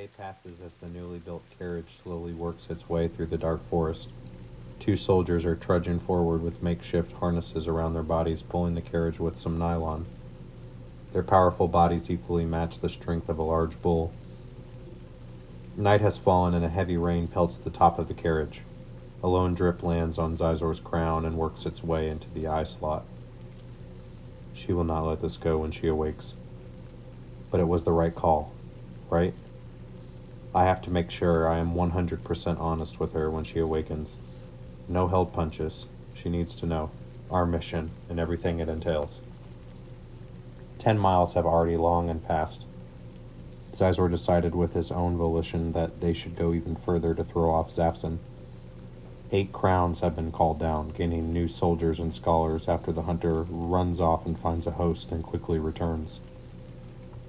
day passes as the newly built carriage slowly works its way through the dark forest. Two soldiers are trudging forward with makeshift harnesses around their bodies, pulling the carriage with some nylon. Their powerful bodies equally match the strength of a large bull. Night has fallen and a heavy rain pelts the top of the carriage. A lone drip lands on Zizor's crown and works its way into the eye slot. She will not let this go when she awakes. But it was the right call, right? I have to make sure I am 100% honest with her when she awakens. No held punches. She needs to know our mission and everything it entails. 10 miles have already long and passed. Zizor decided with his own volition that they should go even further to throw off Zafson. 8 crowns have been called down, gaining new soldiers and scholars after the hunter runs off and finds a host and quickly returns.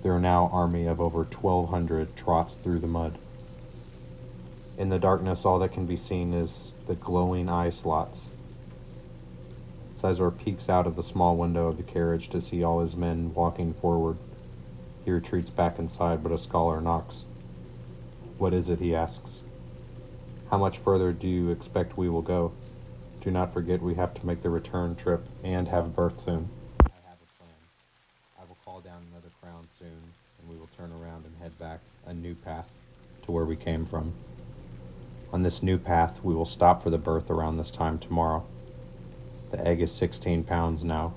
Their now army of over 1,200 trots through the mud. In the darkness, all that can be seen is the glowing eye slots. Zizor peeks out of the small window of the carriage to see all his men walking forward. He retreats back inside, but a scholar knocks. "What is it?" he asks. "How much further do you expect we will go? Do not forget we have to make the return trip and have birth soon." "I have a plan. I will call down another crown soon, and we will turn around and head back a new path to where we came from. On this new path, we will stop for the birth around this time tomorrow. The egg is 16 pounds now.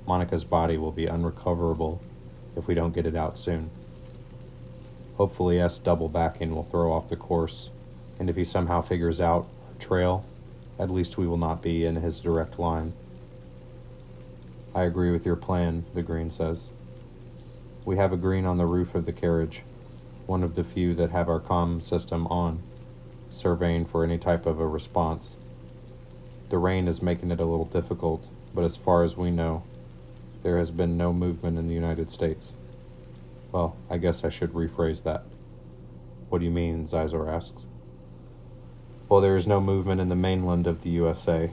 Monica's body will be unrecoverable if we don't get it out soon. Hopefully S double backing will throw off the course, and if he somehow figures out our trail, at least we will not be in his direct line." "I agree with your plan," the green says. "We have a green on the roof of the carriage, one of the few that have our comm system on, surveying for any type of a response. The rain is making it a little difficult, but as far as we know, there has been no movement in the United States. Well, I guess I should rephrase that." "What do you mean?" Zizor asks. "Well, there is no movement in the mainland of the USA,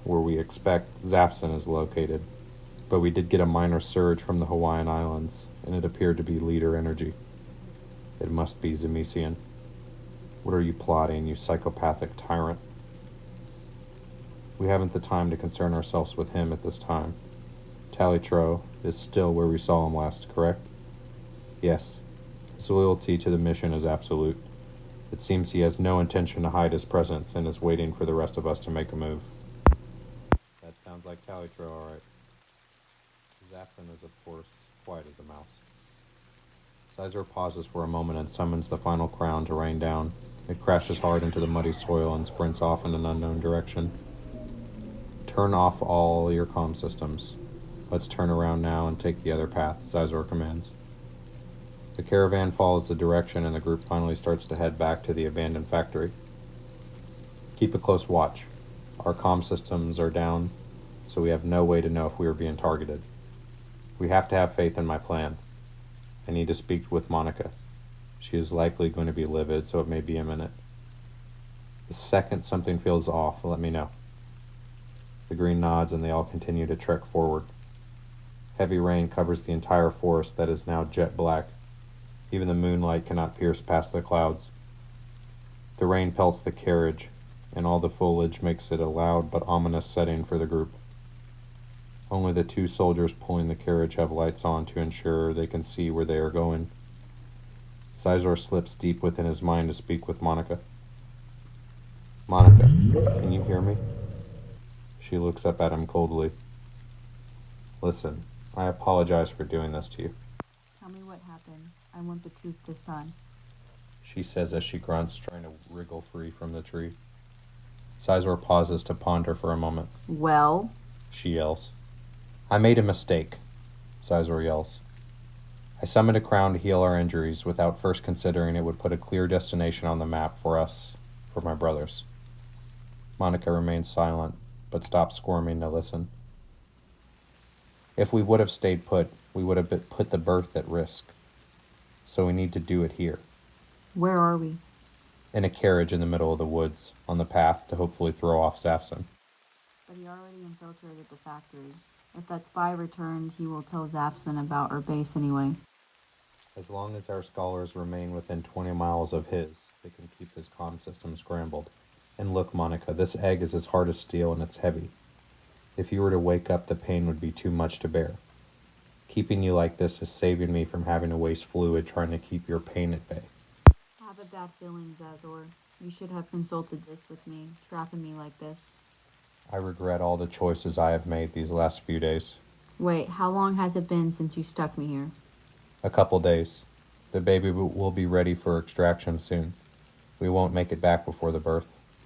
where we expect Zafson is located, but we did get a minor surge from the Hawaiian Islands, and it appeared to be leader energy. It must be Zemesian. What are you plotting, you psychopathic tyrant?" "We haven't the time to concern ourselves with him at this time. Talitro is still where we saw him last, correct?" "Yes. His loyalty to the mission is absolute. It seems he has no intention to hide his presence and is waiting for the rest of us to make a move." "That sounds like Talitro, all right." Zafson is, of course, quiet as a mouse. Zizor pauses for a moment and summons the final crown to rain down. It crashes hard into the muddy soil and sprints off in an unknown direction. "Turn off all your comm systems. Let's turn around now and take the other path," Zizor commands. The caravan follows the direction and the group finally starts to head back to the abandoned factory. "Keep a close watch. Our comm systems are down, so we have no way to know if we are being targeted. We have to have faith in my plan. I need to speak with Monica. She is likely going to be livid, so it may be imminent. The second something feels off, let me know." The green nods and they all continue to trek forward. Heavy rain covers the entire forest that is now jet black. Even the moonlight cannot pierce past the clouds. The rain pelts the carriage, and all the foliage makes it a loud but ominous setting for the group. Only the 2 soldiers pulling the carriage have lights on to ensure they can see where they are going. Zizor slips deep within his mind to speak with Monica. "Monica, can you hear me?" She looks up at him coldly. "Listen, I apologize for doing this to you." "Tell me what happened. I want the truth this time," she says as she grunts, trying to wriggle free from the tree. Zizor pauses to ponder for a moment. "Well?" she yells. "I made a mistake," Zizor yells. "I summoned a crown to heal our injuries without first considering it would put a clear destination on the map for us, for my brothers." Monica remains silent, but stops squirming to listen. "If we would have stayed put, we would have put the birth at risk. So we need to do it here." "Where are we?" "In a carriage in the middle of the woods, on the path to hopefully throw off Zafson." "But he already infiltrated the factory. If that spy returns, he will tell Zafson about our base anyway." As long as our scholars remain within 20 miles of his, they can keep his comm system scrambled. And look, Monica, this egg is as hard as steel and it's heavy. If you were to wake up, the pain would be too much to bear. Keeping you like this is saving me from having to waste fluid trying to keep your pain at bay. I have a bad feeling, Zazor. You should have consulted this with me, trapping me like this. I regret all the choices I have made these last few days. Wait, how long has it been since you stuck me here? A couple days. The baby will be ready for extraction soon. We won't make it back before the birth.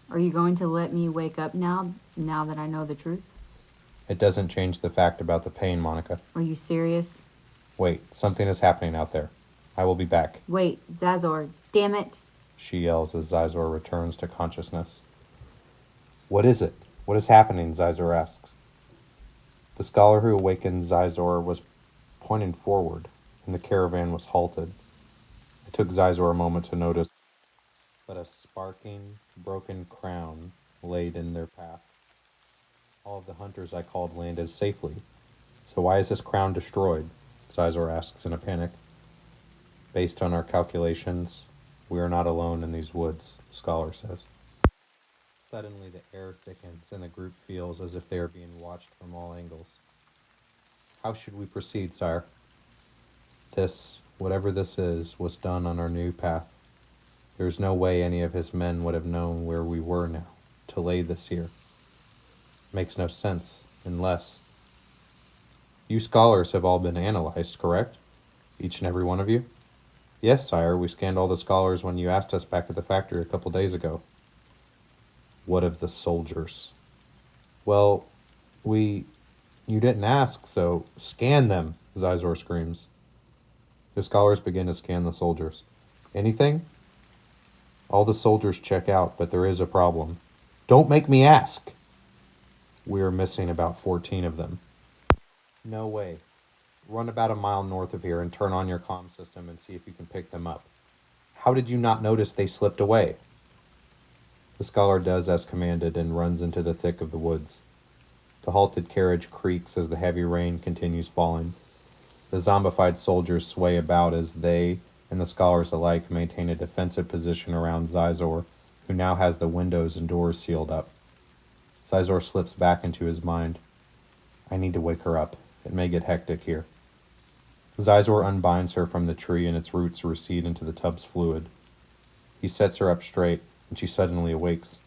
Are you going to let me wake up now that I know the truth? It doesn't change the fact about the pain, Monica. Are you serious? Wait, something is happening out there. I will be back. Wait, Zazor, damn it! She yells as Zizor returns to consciousness. What is it? What is happening? Zizor asks. The scholar who awakened Zizor was pointing forward, and the caravan was halted. It took Zizor a moment to notice, but a sparking, broken crown laid in their path. All of the hunters I called landed safely. So why is this crown destroyed? Zizor asks in a panic. Based on our calculations, we are not alone in these woods, the scholar says. Suddenly the air thickens and the group feels as if they are being watched from all angles. How should we proceed, sire? This, whatever this is, was done on our new path. There is no way any of his men would have known where we were now, to lay this here. Makes no sense, unless... You scholars have all been analyzed, correct? Each and every one of you? Yes, sire, we scanned all the scholars when you asked us back at the factory a couple days ago. What of the soldiers? Well, you didn't ask, so scan them, Zizor screams. The scholars begin to scan the soldiers. Anything? All the soldiers check out, but there is a problem. Don't make me ask! We are missing about 14 of them. No way. Run about a mile north of here and turn on your comm system and see if you can pick them up. How did you not notice they slipped away? The scholar does as commanded and runs into the thick of the woods. The halted carriage creaks as the heavy rain continues falling. The zombified soldiers sway about as they and the scholars alike maintain a defensive position around Zizor, who now has the windows and doors sealed up. Zizor slips back into his mind. I need to wake her up. It may get hectic here. Zizor unbinds her from the tree and its roots recede into the tub's fluid. He sets her up straight, and she suddenly awakes.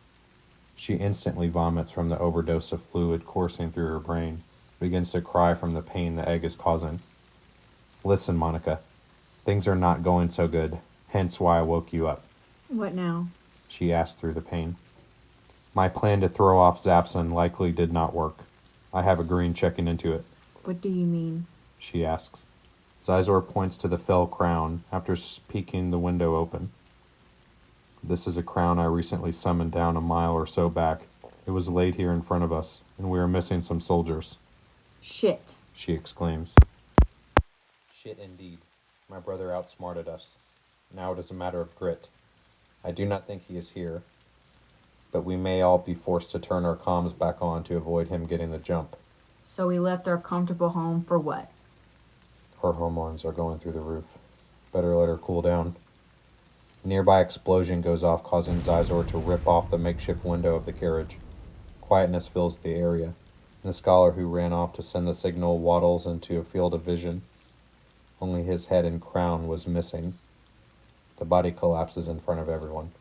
She instantly vomits from the overdose of fluid coursing through her brain, begins to cry from the pain the egg is causing. Listen, Monica. Things are not going so good, hence why I woke you up. What now? She asked through the pain. My plan to throw off Zapson likely did not work. I have a green checking into it. What do you mean? She asks. Zizor points to the fell crown after peeking the window open. This is a crown I recently summoned down a mile or so back. It was laid here in front of us, and we are missing some soldiers. Shit. She exclaims. Shit indeed. My brother outsmarted us. Now it is a matter of grit. I do not think he is here, but we may all be forced to turn our comms back on to avoid him getting the jump. So we left our comfortable home for what? Her hormones are going through the roof. Better let her cool down. A nearby explosion goes off, causing Zizor to rip off the makeshift window of the carriage. Quietness fills the area, and the scholar who ran off to send the signal waddles into a field of vision. Only his head and crown was missing. The body collapses in front of everyone.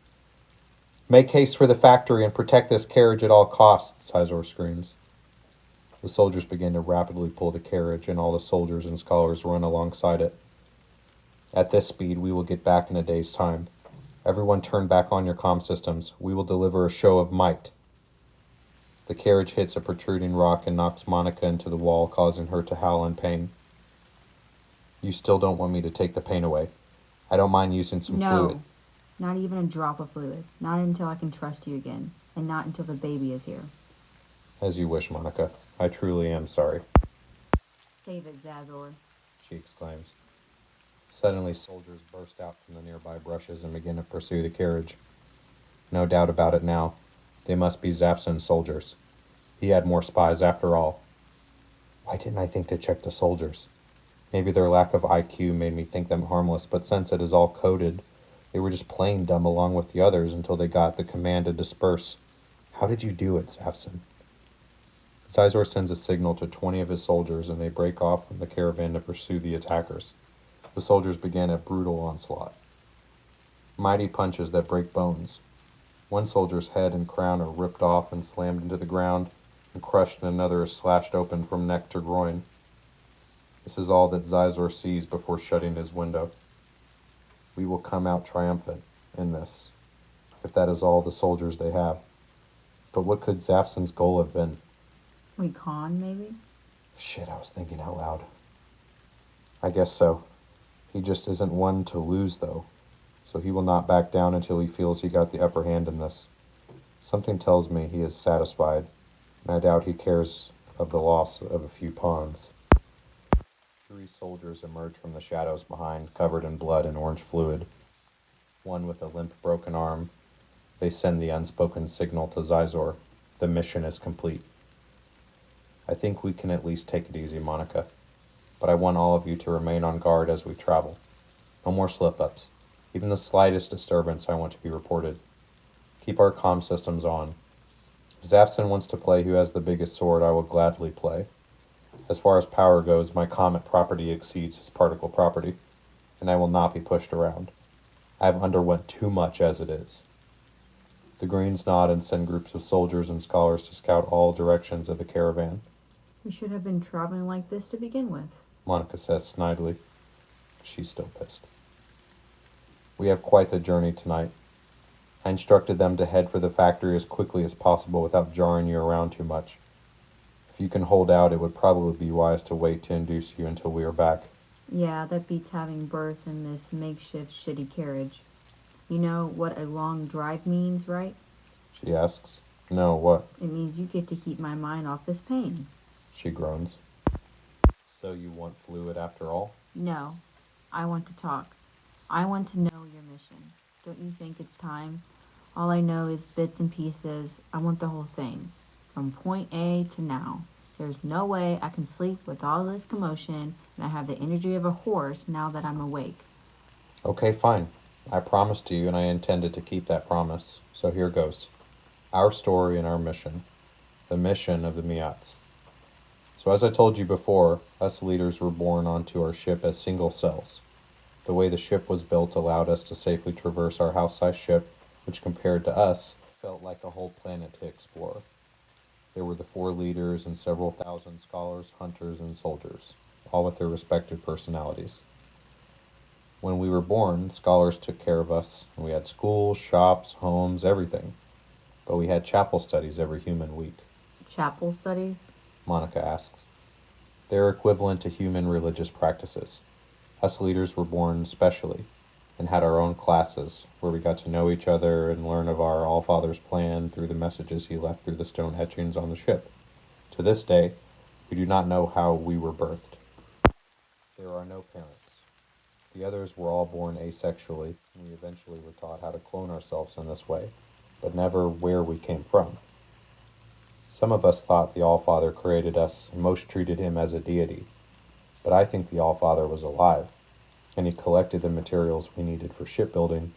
Make haste for the factory and protect this carriage at all costs, Zizor screams. The soldiers begin to rapidly pull the carriage, and all the soldiers and scholars run alongside it. At this speed, we will get back in a day's time. Everyone turn back on your comm systems. We will deliver a show of might. The carriage hits a protruding rock and knocks Monica into the wall, causing her to howl in pain. You still don't want me to take the pain away. I don't mind using some fluid. No, not even a drop of fluid. Not until I can trust you again, and not until the baby is here. As you wish, Monica. I truly am sorry. Save it, Zazor. She exclaims. Suddenly, soldiers burst out from the nearby brushes and begin to pursue the carriage. No doubt about it now. They must be Zapson's soldiers. He had more spies after all. Why didn't I think to check the soldiers? Maybe their lack of IQ made me think them harmless, but since it is all coded, they were just plain dumb along with the others until they got the command to disperse. How did you do it, Zafson? Sizor sends a signal to 20 of his soldiers, and they break off from the caravan to pursue the attackers. The soldiers began a brutal onslaught. Mighty punches that break bones. One soldier's head and crown are ripped off and slammed into the ground, and crushed, and another is slashed open from neck to groin. This is all that Zizor sees before shutting his window. We will come out triumphant in this, if that is all the soldiers they have. But what could Zafson's goal have been? Recon, maybe? Shit, I was thinking out loud. I guess so. He just isn't one to lose, though, so he will not back down until he feels he got the upper hand in this. Something tells me he is satisfied, and I doubt he cares of the loss of a few pawns. 3 soldiers emerge from the shadows behind, covered in blood and orange fluid. One with a limp, broken arm. They send the unspoken signal to Zizor. The mission is complete. I think we can at least take it easy, Monica. But I want all of you to remain on guard as we travel. No more slip-ups. Even the slightest disturbance I want to be reported. Keep our comm systems on. If Zafson wants to play who has the biggest sword, I will gladly play. As far as power goes, my comet property exceeds his particle property, and I will not be pushed around. I have underwent too much as it is. The Greens nod and send groups of soldiers and scholars to scout all directions of the caravan. We should have been traveling like this to begin with, Monica says snidely. She's still pissed. We have quite the journey tonight. I instructed them to head for the factory as quickly as possible without jarring you around too much. If you can hold out, it would probably be wise to wait to induce you until we are back. Yeah, that beats having birth in this makeshift shitty carriage. You know what a long drive means, right? She asks. No, what? It means you get to keep my mind off this pain. She groans. So you want fluid after all? No, I want to talk. I want to know your mission. Don't you think it's time? All I know is bits and pieces. I want the whole thing. From point A to now. There's no way I can sleep with all this commotion, and I have the energy of a horse now that I'm awake. Okay, fine. I promised you, and I intended to keep that promise. So here goes. Our story and our mission. The mission of the Miatz. So as I told you before, us leaders were born onto our ship as single cells. The way the ship was built allowed us to safely traverse our house-sized ship, which compared to us, felt like a whole planet to explore. There were the 4 leaders and several thousand scholars, hunters, and soldiers, all with their respective personalities. When we were born, scholars took care of us, and we had schools, shops, homes, everything. But we had chapel studies every human week. Chapel studies? Monica asks. They're equivalent to human religious practices. Us leaders were born specially, and had our own classes, where we got to know each other and learn of our All-Father's plan through the messages he left through the stone etchings on the ship. To this day, we do not know how we were birthed. There are no parents. The others were all born asexually, and we eventually were taught how to clone ourselves in this way, but never where we came from. Some of us thought the All-Father created us, and most treated him as a deity, but I think the All-Father was alive, and he collected the materials we needed for shipbuilding.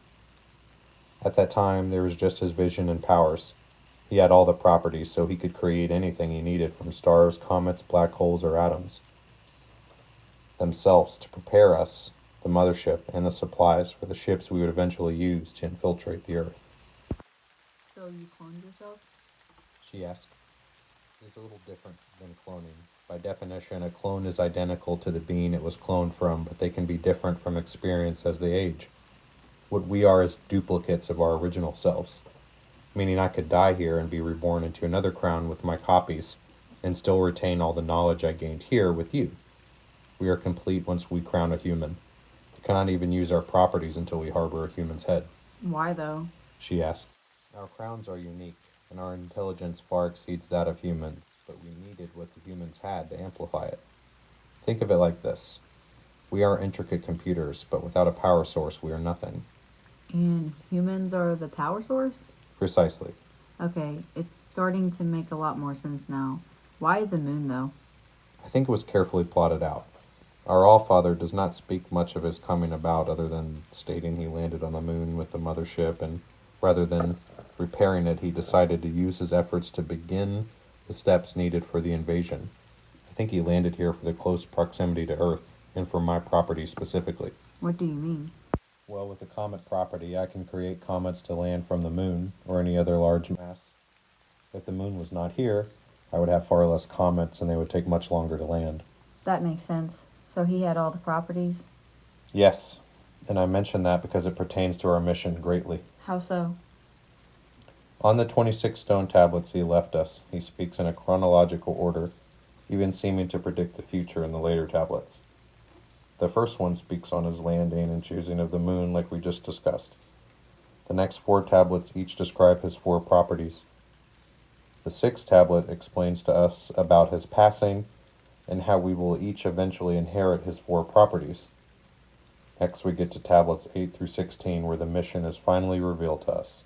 At that time, there was just his vision and powers. He had all the properties, so he could create anything he needed from stars, comets, black holes, or atoms. Themselves to prepare us, the mothership, and the supplies for the ships we would eventually use to infiltrate the Earth. So you cloned yourself? She asks. It is a little different than cloning. By definition, a clone is identical to the being it was cloned from, but they can be different from experience as they age. What we are is duplicates of our original selves, meaning I could die here and be reborn into another crown with my copies, and still retain all the knowledge I gained here with you. We are complete once we crown a human. We cannot even use our properties until we harbor a human's head. Why, though? She asked. Our crowns are unique, and our intelligence far exceeds that of humans, but we needed what the humans had to amplify it. Think of it like this. We are intricate computers, but without a power source, we are nothing. And humans are the power source? Precisely. Okay, it's starting to make a lot more sense now. Why the moon, though? I think it was carefully plotted out. Our Allfather does not speak much of his coming about other than stating he landed on the moon with the mothership, and rather than repairing it, he decided to use his efforts to begin the steps needed for the invasion. I think he landed here for the close proximity to Earth, and for my property specifically. What do you mean? Well, with a comet property, I can create comets to land from the moon, or any other large mass. If the moon was not here, I would have far less comets and they would take much longer to land. That makes sense. So he had all the properties? Yes, and I mention that because it pertains to our mission greatly. How so? On the 26 stone tablets he left us, he speaks in a chronological order, even seeming to predict the future in the later tablets. The first one speaks on his landing and choosing of the moon like we just discussed. The next 4 tablets each describe his 4 properties. The 6th tablet explains to us about his passing and how we will each eventually inherit his 4 properties. Next we get to tablets 8 through 16 where the mission is finally revealed to us.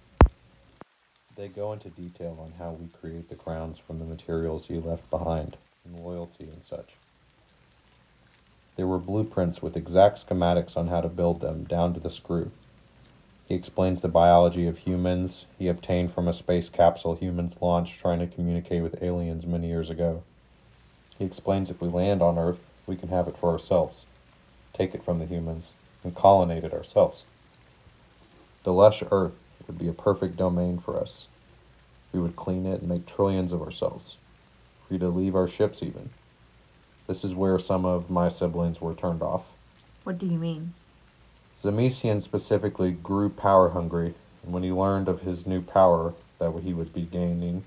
They go into detail on how we create the crowns from the materials he left behind, and loyalty and such. There were blueprints with exact schematics on how to build them, down to the screw. He explains the biology of humans he obtained from a space capsule humans launched trying to communicate with aliens many years ago. He explains if we land on Earth, we can have it for ourselves, take it from the humans, and colonate it ourselves. The lush Earth would be a perfect domain for us. We would clean it and make trillions of ourselves, free to leave our ships even. This is where some of my siblings were turned off. What do you mean? Zemesian specifically grew power hungry, and when he learned of his new power that he would be gaining,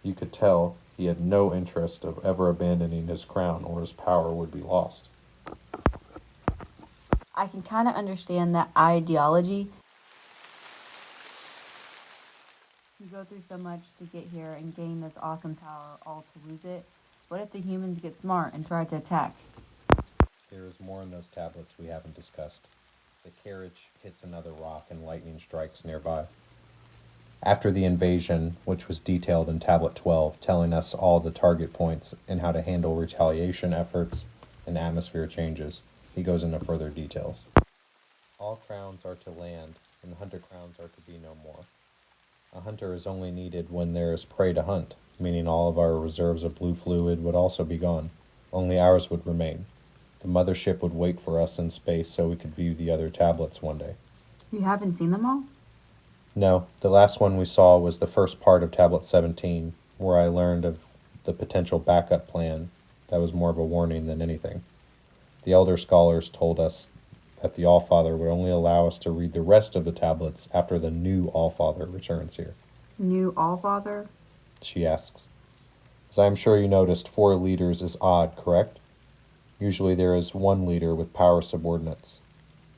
you could tell he had no interest of ever abandoning his crown or his power would be lost. I can kind of understand that ideology. You go through so much to get here and gain this awesome power, all to lose it. What if the humans get smart and try to attack? There is more in those tablets we haven't discussed. The carriage hits another rock and lightning strikes nearby. After the invasion, which was detailed in Tablet 12, telling us all the target points and how to handle retaliation efforts and atmosphere changes, he goes into further details. All crowns are to land, and hunter crowns are to be no more. A hunter is only needed when there is prey to hunt, meaning all of our reserves of blue fluid would also be gone. Only ours would remain. The mothership would wait for us in space so we could view the other tablets one day. You haven't seen them all? No, the last one we saw was the first part of Tablet 17, where I learned of the potential backup plan that was more of a warning than anything. The elder scholars told us that the Allfather would only allow us to read the rest of the tablets after the new Allfather returns here. New Allfather? She asks. As I am sure you noticed, 4 leaders is odd, correct? Usually there is 1 leader with power subordinates.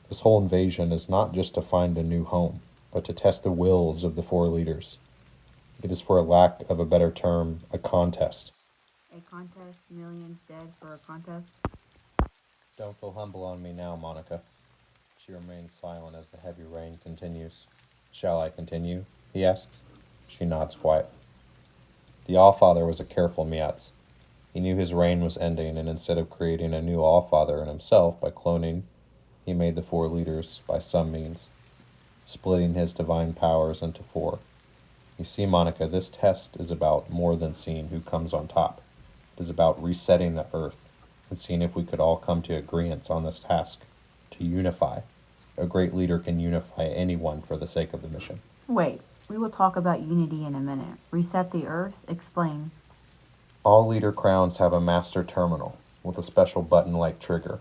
This whole invasion is not just to find a new home, but to test the wills of the 4 leaders. It is, for a lack of a better term, a contest. A contest, millions dead for a contest? Don't go humble on me now, Monica. She remains silent as the heavy rain continues. Shall I continue? He asks. She nods quiet. The Allfather was a careful Miatz. He knew his reign was ending, and instead of creating a new Allfather in himself by cloning, he made the 4 leaders by some means, splitting his divine powers into 4. You see, Monica, this test is about more than seeing who comes on top. It is about resetting the Earth and seeing if we could all come to agreement on this task, to unify. A great leader can unify anyone for the sake of the mission. Wait, we will talk about unity in a minute. Reset the Earth? Explain. All leader crowns have a master terminal with a special button-like trigger.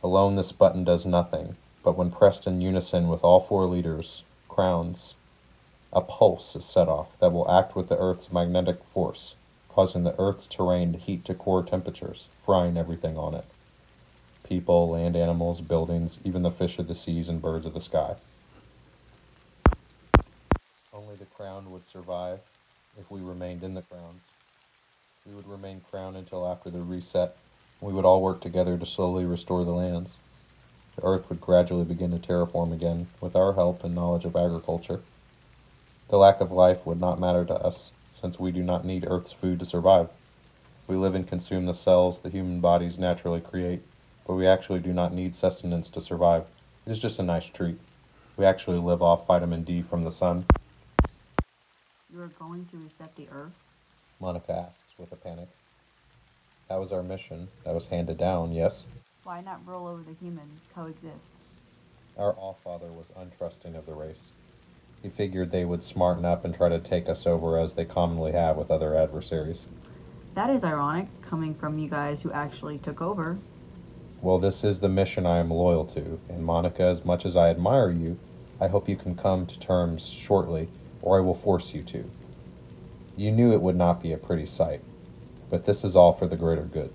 Alone, this button does nothing, but when pressed in unison with all 4 leaders' crowns, a pulse is set off that will act with the Earth's magnetic force, causing the Earth's terrain to heat to core temperatures, frying everything on it. People, land animals, buildings, even the fish of the seas and birds of the sky. Only the crown would survive if we remained in the crowns. We would remain crowned until after the reset. We would all work together to slowly restore the lands. The Earth would gradually begin to terraform again, with our help and knowledge of agriculture. The lack of life would not matter to us, since we do not need Earth's food to survive. We live and consume the cells the human bodies naturally create, but we actually do not need sustenance to survive. It is just a nice treat. We actually live off vitamin D from the sun. You are going to reset the Earth? Monica asks with a panic. That was our mission. That was handed down, yes? Why not rule over the humans, coexist? Our Allfather was untrusting of the race. He figured they would smarten up and try to take us over as they commonly have with other adversaries. That is ironic, coming from you guys who actually took over. Well, this is the mission I am loyal to, and Monica, as much as I admire you, I hope you can come to terms shortly, or I will force you to. You knew it would not be a pretty sight, but this is all for the greater good.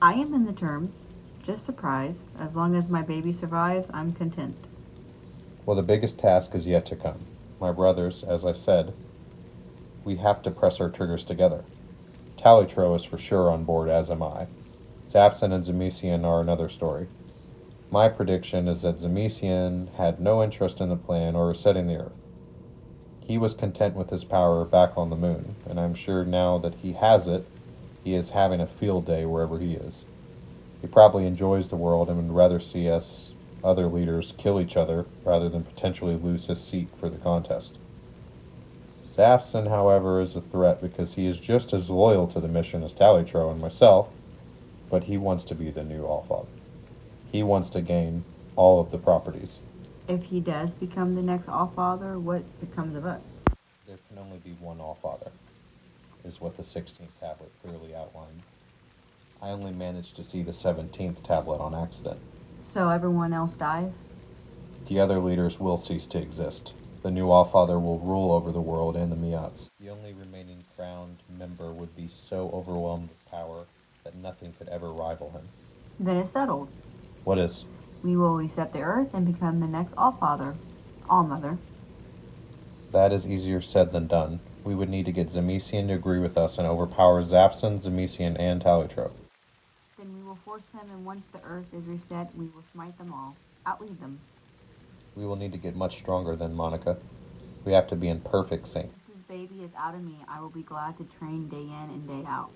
I am in the terms. Just surprised. As long as my baby survives, I'm content. Well, the biggest task is yet to come. My brothers, as I said, we have to press our triggers together. Talitro is for sure on board, as am I. Zapson and Zemesian are another story. My prediction is that Zemesian had no interest in the plan or resetting the Earth. He was content with his power back on the moon, and I'm sure now that he has it, he is having a field day wherever he is. He probably enjoys the world and would rather see us, other leaders, kill each other rather than potentially lose his seat for the contest. Zapson, however, is a threat because he is just as loyal to the mission as Talitro and myself, but he wants to be the new Allfather. He wants to gain all of the properties. If he does become the next Allfather, what becomes of us? There can only be one Allfather, is what the 16th tablet clearly outlined. I only managed to see the 17th tablet on accident. So everyone else dies? The other leaders will cease to exist. The new Allfather will rule over the world and the Miatz. The only remaining crowned member would be so overwhelmed with power that nothing could ever rival him. Then it's settled. What is? We will reset the Earth and become the next Allfather. Allmother. That is easier said than done. We would need to get Zemesian to agree with us and overpower Zapson, Zemesian, and Talitro. Then we will force him, and once the Earth is reset, we will smite them all. Outlead them. We will need to get much stronger than Monica. We have to be in perfect sync. If this baby is out of me, I will be glad to train day in and day out.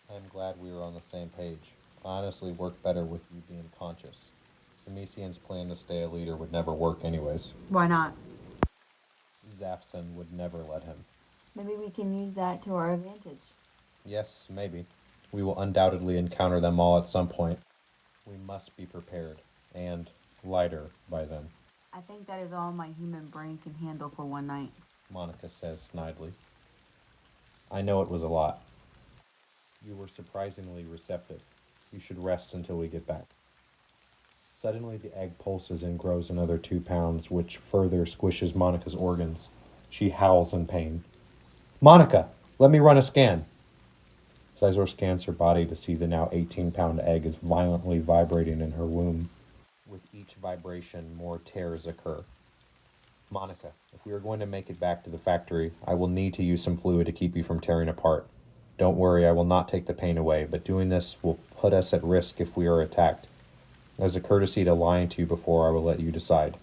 I am glad we are on the same page. I honestly work better with you being conscious. Zemesian's plan to stay a leader would never work anyways. Why not? Zapson would never let him. Maybe we can use that to our advantage. Yes, maybe. We will undoubtedly encounter them all at some point. We must be prepared, and lighter by then. I think that is all my human brain can handle for one night. Monica says snidely. I know it was a lot. You were surprisingly receptive. You should rest until we get back. Suddenly the egg pulses and grows another 2 pounds, which further squishes Monica's organs. She howls in pain. Monica, let me run a scan. Sizor scans her body to see the now 18-pound egg is violently vibrating in her womb. With each vibration, more tears occur. Monica, if we are going to make it back to the factory, I will need to use some fluid to keep you from tearing apart. Don't worry, I will not take the pain away, but doing this will put us at risk if we are attacked. As a courtesy to lying to you before, I will let you decide.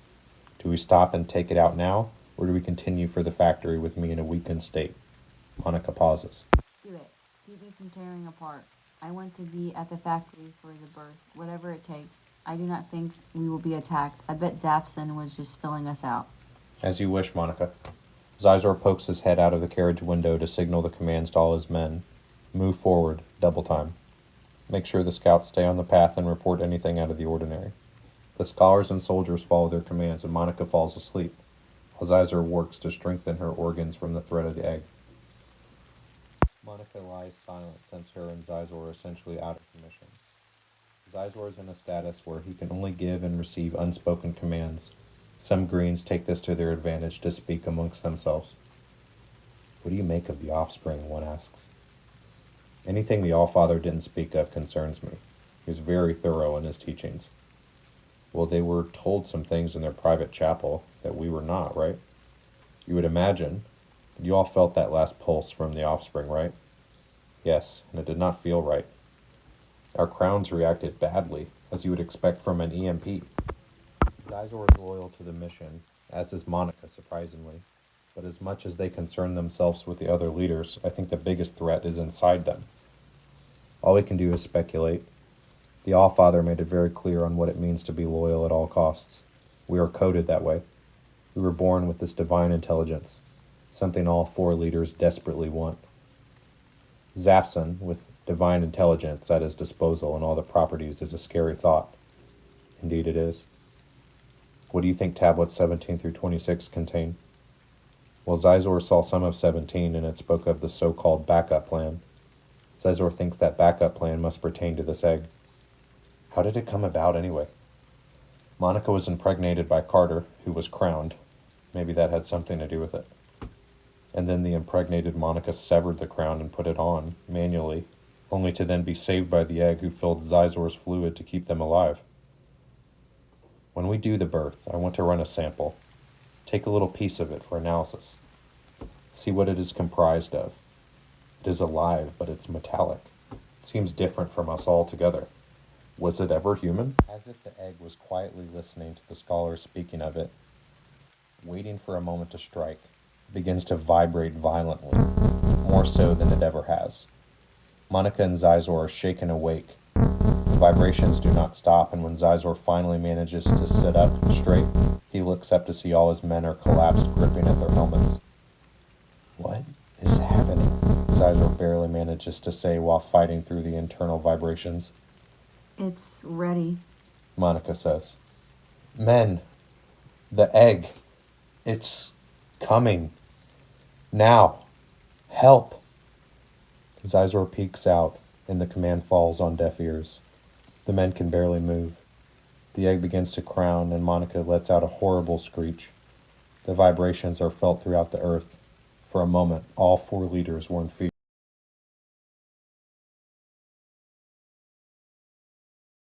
Do we stop and take it out now, or do we continue for the factory with me in a weakened state? Monica pauses. Do it. Keep me from tearing apart. I want to be at the factory for the birth, whatever it takes. I do not think we will be attacked. I bet Zapson was just filling us out. As you wish, Monica. Sizor pokes his head out of the carriage window to signal the commands to all his men. Move forward, double time. Make sure the scouts stay on the path and report anything out of the ordinary. The scholars and soldiers follow their commands, and Monica falls asleep, while Sizor works to strengthen her organs from the threat of the egg. Monica lies silent since her and Sizor are essentially out of commission. Sizor is in a status where he can only give and receive unspoken commands. Some Greens take this to their advantage to speak amongst themselves. What do you make of the offspring, one asks. Anything the Allfather didn't speak of concerns me. He was very thorough in his teachings. Well, they were told some things in their private chapel that we were not, right? You would imagine. You all felt that last pulse from the offspring, right? Yes, and it did not feel right. Our crowns reacted badly, as you would expect from an EMP. Sizor is loyal to the mission, as is Monica, surprisingly. But as much as they concern themselves with the other leaders, I think the biggest threat is inside them. All we can do is speculate. The All-Father made it very clear on what it means to be loyal at all costs. We are coded that way. We were born with this divine intelligence, something all 4 leaders desperately want. Zapson, with divine intelligence at his disposal and all the properties, is a scary thought. Indeed it is. What do you think tablets 17 through 26 contain? Well, Zizor saw some of 17, and it spoke of the so-called backup plan. Zizor thinks that backup plan must pertain to this egg. How did it come about, anyway? Monica was impregnated by Carter, who was crowned. Maybe that had something to do with it. And then the impregnated Monica severed the crown and put it on, manually, only to then be saved by the egg who filled Zizor's fluid to keep them alive. When we do the birth, I want to run a sample. Take a little piece of it for analysis. See what it is comprised of. It is alive, but it's metallic. It seems different from us altogether. Was it ever human? As if the egg was quietly listening to the scholars speaking of it, waiting for a moment to strike, it begins to vibrate violently, more so than it ever has. Monica and Zizor are shaken awake. The vibrations do not stop, and when Zizor finally manages to sit up straight, he looks up to see all his men are collapsed, gripping at their helmets. What is happening? Zizor barely manages to say while fighting through the internal vibrations. It's ready, Monica says. Men, the egg, it's coming. Now, help. Zizor peeks out, and the command falls on deaf ears. The men can barely move. The egg begins to crown, and Monica lets out a horrible screech. The vibrations are felt throughout the earth. For a moment, all 4 leaders were in fear.